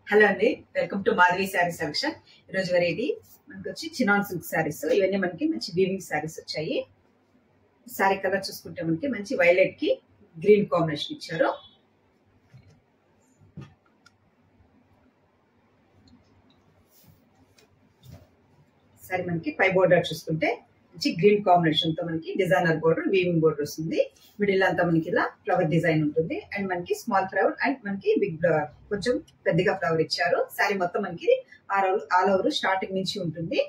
Hello అండి, welcome to Madhavi sari selection. ఈరోజు variety మనకి వచ్చి చినాన్ సిల్క్ శారీస్. ఇవన్నీ మనకి మంచి వీవింగ్ శారీస్ వచ్చాయి. శారీ కలర్ చూసుకుంటే మనకి మంచి వైలెట్ కి గ్రీన్ కాంబినేషన్ ఇచ్చారు. శారీ మనకి పై బోర్డర్ చూసుకుంటే మంచి గ్రీన్ కాంబినేషన్ తో మనకి డిజైనర్ బోర్డర్, వీవింగ్ బోర్డర్ వస్తుంది. మిడిల్ అంతా మనకి ఇలా ఫ్లవర్ డిజైన్ ఉంటుంది అండ్ మనకి స్మాల్ ఫ్లవర్ అండ్ మనకి బిగ్ ఫ్లవర్, కొంచెం పెద్దగా ఫ్లవర్ ఇచ్చారు. శారీ మొత్తం మనకి ఆల్ ఓవర్ స్టార్టింగ్ నుంచి ఉంటుంది.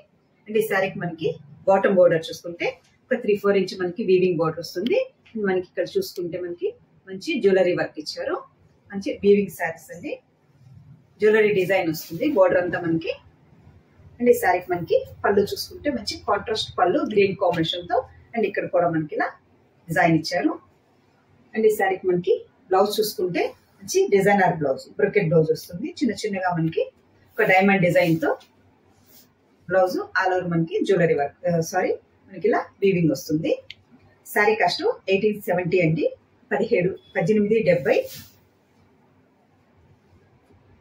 అండ్ ఈ శారీకి మనకి బాటమ్ బోర్డర్ చూసుకుంటే ఒక 3-4 ఇంచ్ మనకి వీవింగ్ బోర్డర్ వస్తుంది. మనకి ఇక్కడ చూసుకుంటే మనకి మంచి జ్యువెలరీ వర్క్ ఇచ్చారు. మంచి వీవింగ్ శారీస్ అండి, జ్యువెలరీ డిజైన్ వస్తుంది బోర్డర్ అంతా మనకి. అండ్ ఈ శారీకి మనకి పళ్ళు చూసుకుంటే మంచి కాంట్రాస్ట్ పళ్ళు గ్రీన్ కాంబినేషన్ తో అండ్ ఇక్కడ కూడా మనకి ఇలా డిజైన్ ఇచ్చారు. అండ్ ఈ శారీకి మనకి బ్లౌజ్ చూసుకుంటే మంచి డిజైనర్ బ్లౌజ్, బ్రొకెట్ బ్లౌజ్ వస్తుంది. చిన్న చిన్నగా మనకి ఒక డైమండ్ డిజైన్ తో బ్లౌజ్, ఆల్ ఓవర్ మనకి జ్యువెలరీ వర్క్, మనకి ఇలా వీవింగ్ వస్తుంది. శారీ కాస్ట్ 1870 అండి, 1870.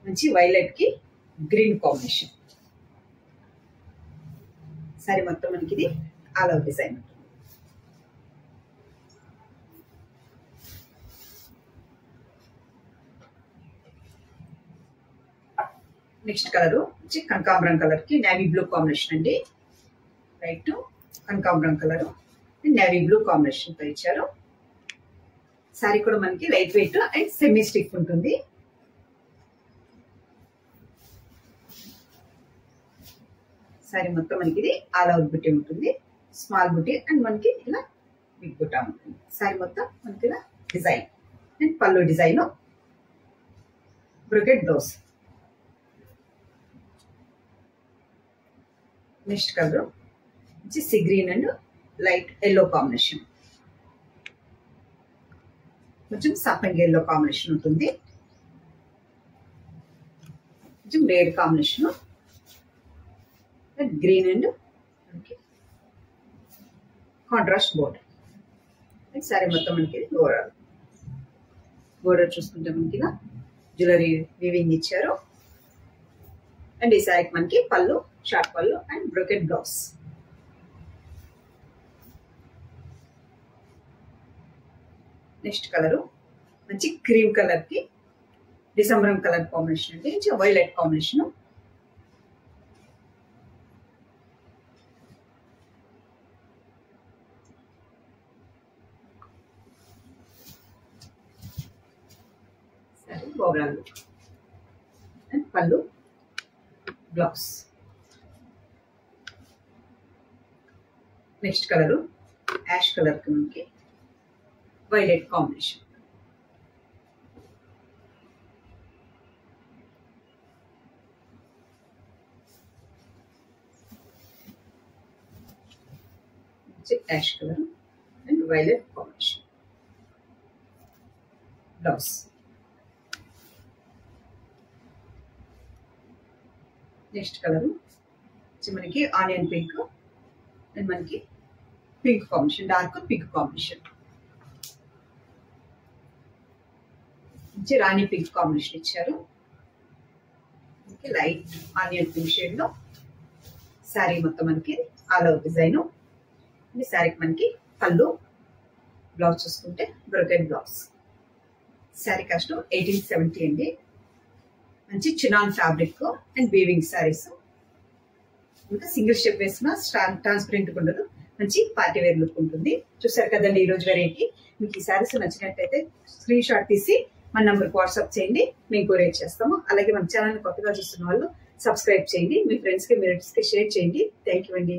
మంచి వైలెట్ కి గ్రీన్ కాంబినేషన్. శారీ మొత్తం మనకి ఇది ఆల్ ఓవర్ డిజైన్ ఉంటుంది. నెక్స్ట్ కలర్ వచ్చి కనకాంబరం కలర్ కి నేవీ బ్లూ కాంబినేషన్ అండి. రైట్ కనకాంబరం కలర్ నేవీ బ్లూ కాంబినేషన్ తో ఇచ్చారు. శారీ కూడా మనకి light weight and semi stiff ఉంటుంది. శారీ మొత్తం మనకి ఇది ఆల్ ఓవర్ బుట్టి ఉంటుంది, స్మాల్ బుట్టి అండ్ మనకి ఇలా బిగ్ బుట్టా ఉంటుంది. శారీ మొత్తం మనకి ఇలా డిజైన్ అండ్ పళ్ళు design, brocade blouse. Next colour వచ్చి sea green and light yellow combination, కొంచెం సాఫ్ట్ ఎల్లో కాంబినేషన్ ఉంటుంది. కొంచెం rare combination, green and contrast border. Sari మొత్తం మనకి బోర్డర్ చూసుకుంటే మనకి ఇలా జ్యువెలరీ వీవింగ్ ఇచ్చారు. అండ్ ఈ శారీకి మనకి పళ్ళు, షార్ట్ పళ్ళు and brocade blouse. Next colour మంచి క్రీమ్ కలర్ కి డిసెంబరం కలర్ కాంబినేషన్ అంటే మంచి వైలెట్ కాంబినేషన్. ఓవరాల్ అండ్ పళ్ళు, blouse. Next colour ash colour కి మనకి violet combination. Ash colour and violet combination, blouse. Next colour మనకి ఆనియన్ పింక్ అండ్ మనకి pink combination, dark pink combination. మంచి రాణి పింక్ కాంబినేషన్ ఇచ్చారు. Light onion pink shade లో శారీ మొత్తం మనకి ఆల్ ఓవర్ డిజైన్. ఈ శారీకి మనకి పళ్ళు, బ్లౌజ్ చూసుకుంటే బ్రొకెట్ బ్లౌజ్. శారీ కాస్ట్ 1870 అండి. మంచి chinon fabric and weaving saris. ఇంకా సింగిల్ స్టెప్ వేసిన ట్రాన్స్పరెంట్ ఉండదు, మంచి పార్టీ వేర్ లుక్ ఉంటుంది. చూసారు కదండి ఈ రోజు వెరైటీ. మీకు ఈ శారీస్ నచ్చినట్లయితే స్క్రీన్ షాట్ తీసి మన నంబర్కి వాట్సాప్ చేయండి, మేము కొరియర్ చేస్తాము. అలాగే మన ఛానల్ కొత్తగా చూస్తున్న వాళ్ళు సబ్స్క్రైబ్ చేయండి, మీ ఫ్రెండ్స్ కి, మీ రిలేటివ్స్ కి షేర్ చేయండి. థ్యాంక్ యూ అండి.